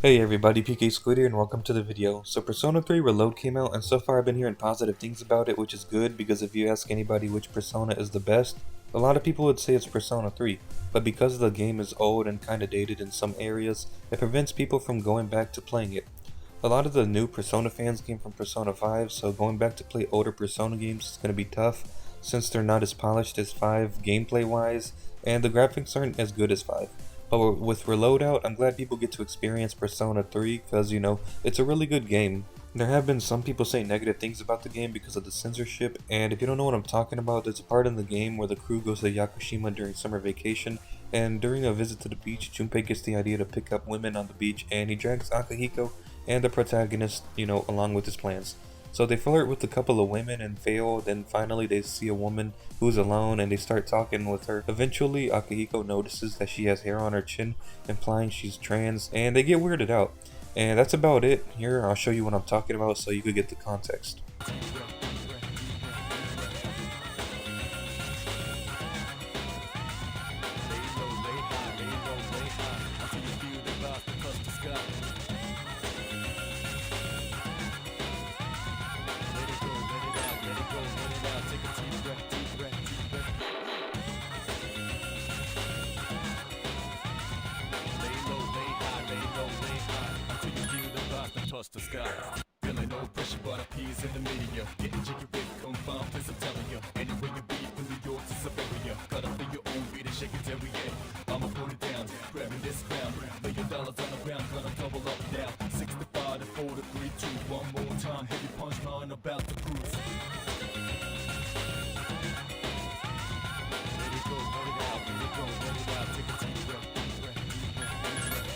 Hey everybody, PK Squid here and welcome to the video. So Persona 3 Reload came out and so far I've been hearing positive things about it, which is good because if you ask anybody which Persona is the best, a lot of people would say it's Persona 3. But because the game is old and kinda dated in some areas, it prevents people from going back to playing it. A lot of the new Persona fans came from Persona 5, so going back to play older Persona games is going to be tough since they're not as polished as 5 gameplay wise and the graphics aren't as good as 5. But with Reload out, I'm glad people get to experience Persona 3 because, it's a really good game. There have been some people saying negative things about the game because of the censorship, and if you don't know what I'm talking about, there's a part in the game where the crew goes to Yakushima during summer vacation, and during a visit to the beach, Junpei gets the idea to pick up women on the beach, and he drags Akihiko and the protagonist, along with his plans. So they flirt with a couple of women and fail, then finally they see a woman who's alone and they start talking with her. Eventually, Akihiko notices that she has hair on her chin, implying she's trans, and they get weirded out. And that's about it. Here, I'll show you what I'm talking about so you could get the context. Touch the sky. Feeling no pressure, but appears in the media. Getting jiggy with confirmed, please I'm telling you. Anywhere you be from New York to Siberia. Cut up in your own beat and shake it every day. I'ma put it down, grabbing this crown. $1,000,000 on the ground, gonna double up now. 65 to 4 to 3, 2, one more time. Heavy punchline about to cruise. Let it go, let it out, let it go, let it out. Take a deep breath, deep breath, deep breath.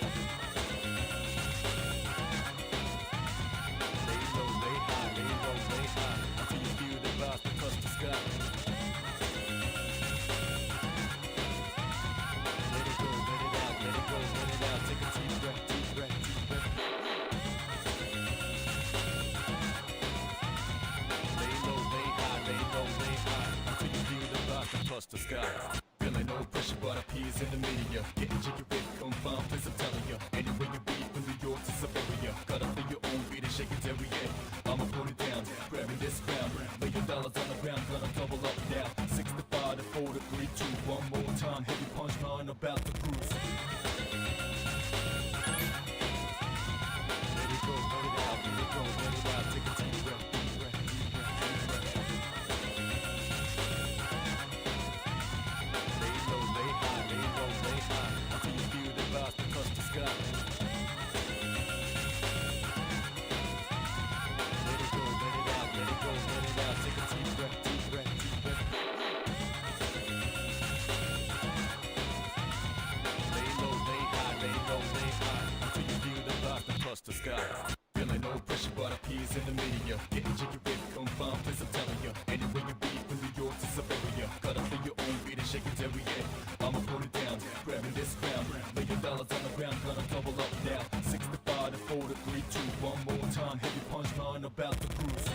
Touch the sky. Feeling no pressure, but appears in the media. Getting jiggy with confirmed, please I'm telling you. Anywhere you be from New York to Siberia. Cut up in your own beat and shake it every day. I'ma put it down, grabbing this crown. $1,000,000 on the ground, gonna double up now. 65 to 4 to 3, 2, one more time. Heavy punchline about to cruise. Let it go, let it out, let it go, let it out. Take a deep breath, deep breath, deep breath, deep breath. The sky. Feeling no pressure, but appears in the media. Getting jiggy with confirmed, please I'm telling you. Anywhere you be from New York to Siberia. Cut up in your own beat and shake it every day. I'ma put it down, grabbing this crown. $1,000,000 on the ground, gonna double up now. 65 to 4 to 3, 2, one more time. Heavy punchline about to cruise.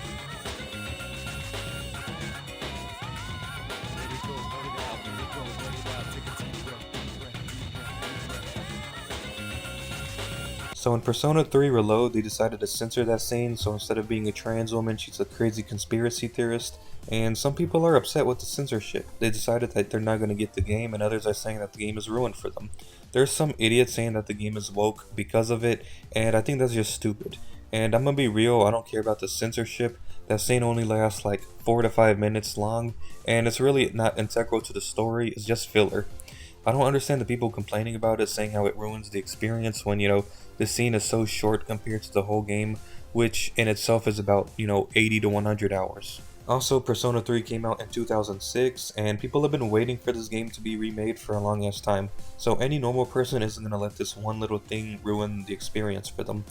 Let it go, let it out, let it go, let it out. Take a deep breath, deep breath, deep breath, deep breath. So in Persona 3 Reload, they decided to censor that scene, so instead of being a trans woman, she's a crazy conspiracy theorist, and some people are upset with the censorship. They decided that they're not going to get the game, and others are saying that the game is ruined for them. There's some idiot saying that the game is woke because of it, and I think that's just stupid. And I'm gonna be real, I don't care about the censorship. That scene only lasts like 4 to 5 minutes long, and it's really not integral to the story, it's just filler. I don't understand the people complaining about it, saying how it ruins the experience when, the scene is so short compared to the whole game, which in itself is about, 80 to 100 hours. Also, Persona 3 came out in 2006, and people have been waiting for this game to be remade for a long ass time, so any normal person isn't gonna let this one little thing ruin the experience for them.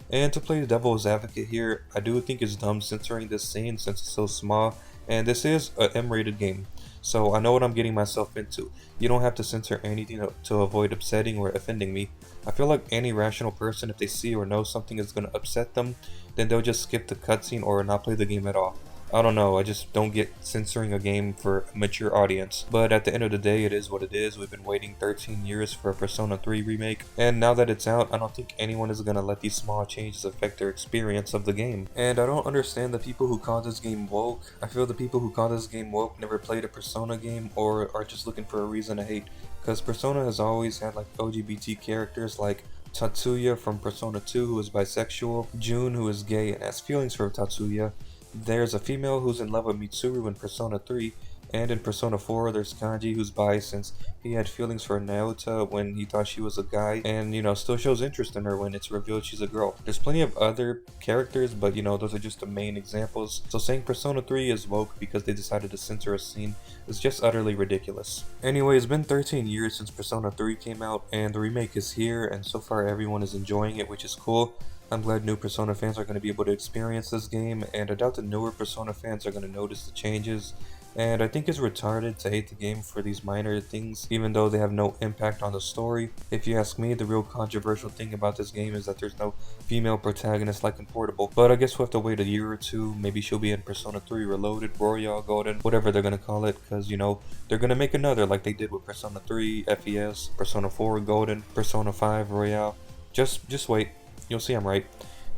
And to play the devil's advocate here, I do think it's dumb censoring this scene since it's so small, and this is a M-rated game. So I know what I'm getting myself into. You don't have to censor anything to avoid upsetting or offending me. I feel like any rational person, if they see or know something is going to upset them, then they'll just skip the cutscene or not play the game at all. I don't know, I just don't get censoring a game for a mature audience. But at the end of the day, it is what it is. We've been waiting 13 years for a Persona 3 remake, and now that it's out, I don't think anyone is gonna let these small changes affect their experience of the game. And I don't understand the people who call this game woke. I feel the people who call this game woke never played a Persona game or are just looking for a reason to hate. Because Persona has always had like LGBT characters like Tatsuya from Persona 2 who is bisexual, Jun who is gay and has feelings for Tatsuya. There's a female who's in love with Mitsuru in Persona 3, and in Persona 4 there's Kanji who's bi since he had feelings for Naota when he thought she was a guy, and still shows interest in her when it's revealed she's a girl. There's plenty of other characters, but those are just the main examples. So saying Persona 3 is woke because they decided to censor a scene is just utterly ridiculous. Anyway, it's been 13 years since Persona 3 came out, and the remake is here, and so far everyone is enjoying it, which is cool. I'm glad new Persona fans are going to be able to experience this game, and I doubt the newer Persona fans are going to notice the changes. And I think it's retarded to hate the game for these minor things, even though they have no impact on the story. If you ask me, the real controversial thing about this game is that there's no female protagonist like in Portable. But I guess we'll have to wait a year or two. Maybe she'll be in Persona 3 Reloaded, Royale, Golden, whatever they're going to call it, because they're going to make another like they did with Persona 3, FES, Persona 4, Golden, Persona 5, Royale. Just wait. You'll see I'm right.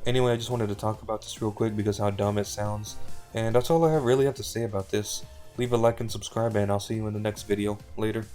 Anyway, I just wanted to talk about this real quick because how dumb it sounds. And that's all I really have to say about this. Leave a like and subscribe, and I'll see you in the next video. Later.